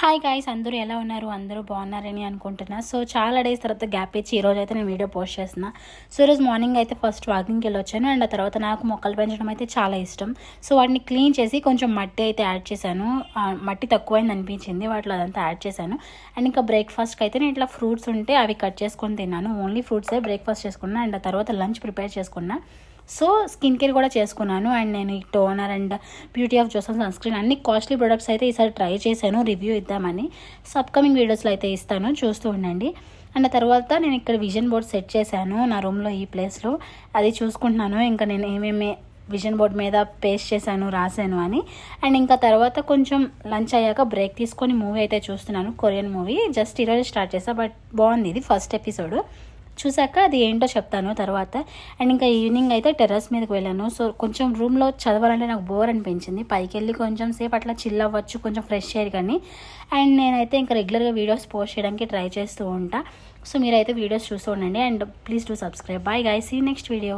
Hi guys, అందరూ ఎలా ఉన్నారు? అందరూ బాగున్నారని అనుకుంటున్నా. సో చాలా డేస్ తర్వాత గ్యాప్ ఇచ్చి ఈరోజు అయితే నేను వీడియో పోస్ట్ చేస్తున్నా. సో ఈరోజు మార్నింగ్ అయితే ఫస్ట్ వాకింగ్కి వెళ్ళొచ్చాను. అండ్ ఆ తర్వాత నాకు మొక్కలు పెంచడం అయితే చాలా ఇష్టం. సో వాటిని క్లీన్ చేసి కొంచెం మట్టి అయితే యాడ్ చేశాను. మట్టి తక్కువైంది అనిపించింది, వాటిలో అదంతా యాడ్ చేశాను. అండ్ ఇంకా బ్రేక్ఫాస్ట్కి అయితే నేను ఇట్లా ఫ్రూట్స్ ఉంటే అవి కట్ చేసుకొని తిన్నాను. ఓన్లీ ఫ్రూట్సే బ్రేక్ఫాస్ట్ చేసుకున్నా. అండ్ ఆ తర్వాత లంచ్ ప్రిపేర్ చేసుకున్నా. సో స్కిన్ కేర్ కూడా చేసుకున్నాను. అండ్ నేను ఈ toner and Beauty of Joseon sunscreen అన్ని కాస్ట్లీ ప్రొడక్ట్స్ అయితే ఈసారి ట్రై చేశాను రివ్యూ ఇద్దామని. సో అప్కమింగ్ వీడియోస్లో అయితే ఇస్తాను, చూస్తూ ఉండండి. అండ్ తర్వాత నేను ఇక్కడ విజన్ బోర్డ్ సెట్ చేశాను నా రూమ్లో, ఈ ప్లేస్లో. అది చూసుకుంటున్నాను ఇంకా నేను ఏమేమి విజన్ బోర్డ్ మీద పేస్ట్ చేశాను, రాశాను అని. అండ్ ఇంకా తర్వాత కొంచెం లంచ్ అయ్యాక బ్రేక్ తీసుకొని మూవీ అయితే చూస్తున్నాను, కొరియన్ మూవీ. జస్ట్ ఈరోజు స్టార్ట్ చేసా, బట్ బాగుంది. ఇది ఫస్ట్ ఎపిసోడ్. చూసాక అది ఏంటో చెప్తాను తర్వాత. అండ్ ఇంకా ఈవినింగ్ అయితే టెర్రస్ మీదకి వెళ్ళాను. సో కొంచెం రూమ్లో చదవాలంటే నాకు బోర్ అనిపించింది. పైకి వెళ్ళి కొంచెం సేపు అట్లా చిల్ అవ్వచ్చు, కొంచెం ఫ్రెష్ ఎయిర్ కానీ. అండ్ నేనైతే ఇంకా రెగ్యులర్గా వీడియోస్ పోస్ట్ చేయడానికి ట్రై చేస్తూ ఉంటా. సో మీరైతే వీడియోస్ చూస్తూ ఉండండి. And please do subscribe. Bye guys, see you next video.